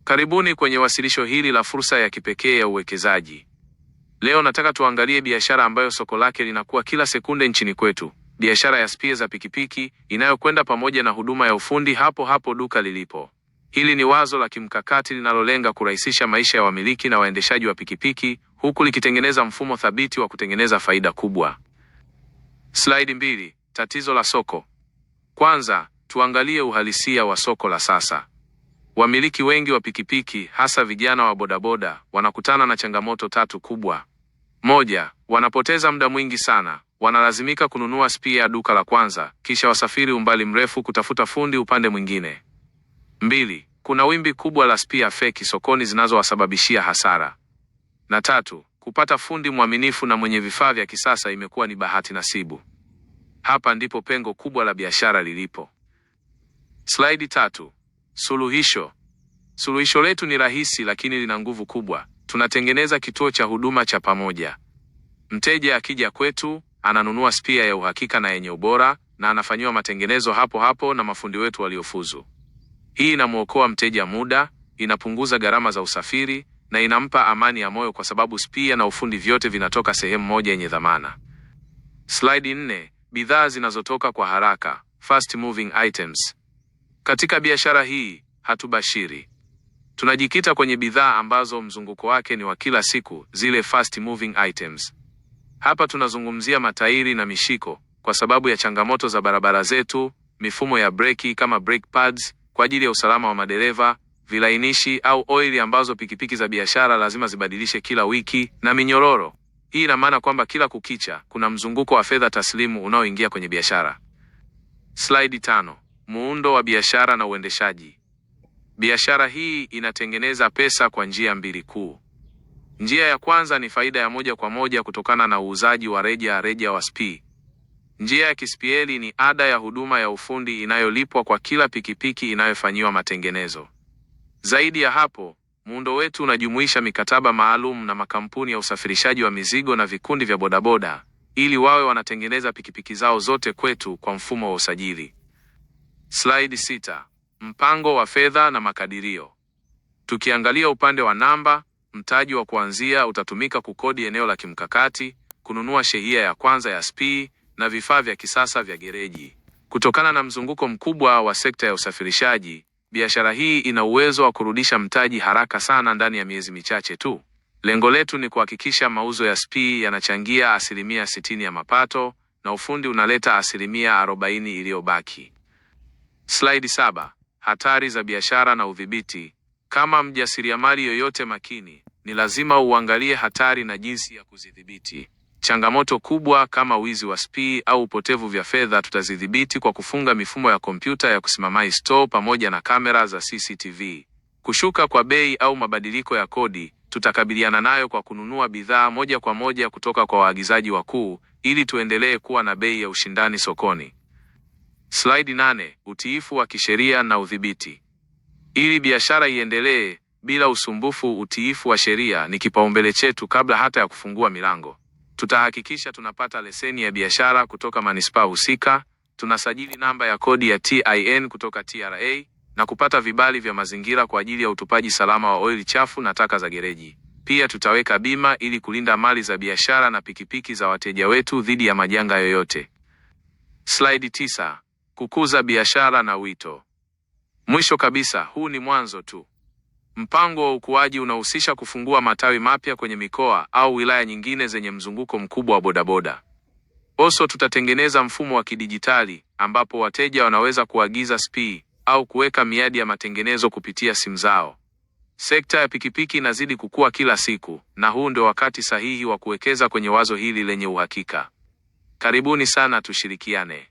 Karibuni kwenye wasilisho hili la fursa ya kipekee ya uwekezaji. Leo nataka tuangalie biashara ambayo soko lake linakuwa kila sekunde nchini kwetu. Biashara ya spia za pikipiki inayokwenda pamoja na huduma ya ufundi hapo hapo duka lilipo. Hili ni wazo la kimkakati linalolenga kurahisisha maisha ya wamiliki na waendeshaji wa pikipiki huku likitengeneza mfumo thabiti wa kutengeneza faida kubwa. Slide 2. Tatizo la soko. Kwanza, tuangalie uhalisia wa soko la sasa. Wamiliki wengi wa pikipiki, hasa vijana wa bodaboda, wanakutana na changamoto tatu kubwa. Moja, wanapoteza muda mwingi sana. Wanalazimika kununua spia ya duka la kwanza, kisha wasafiri umbali mrefu kutafuta fundi upande mwingine. 2, kuna wimbi kubwa la spia feki sokoni zinazowasababishia hasara. Na 3, kupata fundi mwaminifu na mwenye vifaa vya kisasa imekuwa ni bahati nasibu. Hapa ndipo pengo kubwa la biashara lilipo. Slide 3. Suluhisho. Suluhisho letu ni rahisi lakini lina nguvu kubwa. Tunatengeneza kituo cha huduma cha pamoja. Mteja akija kwetu, ananunua spia ya uhakika na yenye ubora na anafanyiwa matengenezo hapo hapo na mafundi wetu waliofuzu. Hii inamuokoa mteja muda, inapunguza gharama za usafiri na inampa amani ya moyo kwa sababu spia na ufundi vyote vinatoka sehemu moja yenye dhamana. Slide 4. Bidhaa zinazotoka kwa haraka, fast moving items. Katika biashara hii, hatubashiri. Tunajikita kwenye bidhaa ambazo mzunguko wake ni wa kila siku, zile fast moving items. Hapa tunazungumzia matairi na mishiko kwa sababu ya changamoto za barabara zetu, mifumo ya breki kama brake pads kwa ajili ya usalama wa madereva, vilainishi au oili ambazo pikipiki za biashara lazima zibadilishe kila wiki, na minyororo. Hii ina maana kwamba kila kukicha kuna mzunguko wa fedha taslimu unaoingia kwenye biashara. Slide 5. Muundo wa biashara na uendeshaji. Biashara hii inatengeneza pesa kwa njia mbili kuu. Njia ya kwanza ni faida ya moja kwa moja kutokana na uuzaji wa reja wa spii. Njia ya kispieli ni ada ya huduma ya ufundi inayolipwa kwa kila pikipiki inayofanyiwa matengenezo. Zaidi ya hapo, muundo wetu unajumuisha mikataba maalum na makampuni ya usafirishaji wa mizigo na vikundi vya bodaboda ili wawe wanatengeneza pikipiki zao zote kwetu kwa mfumo wa usajili. Slide 6. Mpango wa fedha na makadirio. Tukiangalia upande wa namba, mtaji wa kuanzia utatumika kukodi eneo la kimkakati, kununua shehia ya kwanza ya spii na vifaa vya kisasa vya gereji. Kutokana na mzunguko mkubwa wa sekta ya usafirishaji, biashara hii ina uwezo wa kurudisha mtaji haraka sana ndani ya miezi michache tu. Lengo letu ni kuhakikisha mauzo ya spii yanachangia 60% ya mapato na ufundi unaleta 40% iliyobaki. Slide 7. Hatari za biashara na udhibiti. Kama mjasiriamali yoyote makini, ni lazima uangalie hatari na jinsi ya kuzidhibiti. Changamoto kubwa kama wizi wa spii au upotevu vya fedha tutazidhibiti kwa kufunga mifumo ya kompyuta ya kusimamia store pamoja na kamera za CCTV. Kushuka kwa bei au mabadiliko ya kodi, tutakabiliana nayo kwa kununua bidhaa moja kwa moja kutoka kwa waagizaji wakuu ili tuendelee kuwa na bei ya ushindani sokoni. Slide 8. Utiifu wa kisheria na udhibiti. Ili biashara iendelee bila usumbufu, utiifu wa sheria ni kipaumbele chetu kabla hata ya kufungua milango. Tutahakikisha tunapata leseni ya biashara kutoka manispaa husika, tunasajili namba ya kodi ya TIN kutoka TRA na kupata vibali vya mazingira kwa ajili ya utupaji salama wa oili chafu na taka za gereji. Pia tutaweka bima ili kulinda mali za biashara na pikipiki za wateja wetu dhidi ya majanga yoyote. Slide 9. Kukuza biashara na wito. Mwisho kabisa, huu ni mwanzo tu. Mpango wa ukuaji unahusisha kufungua matawi mapya kwenye mikoa au wilaya nyingine zenye mzunguko mkubwa wa bodaboda. Also, tutatengeneza mfumo wa kidijitali ambapo wateja wanaweza kuagiza spii au kuweka miadi ya matengenezo kupitia simu zao. Sekta ya pikipiki inazidi kukua kila siku na huu ndio wakati sahihi wa kuwekeza kwenye wazo hili lenye uhakika. Karibuni sana tushirikiane.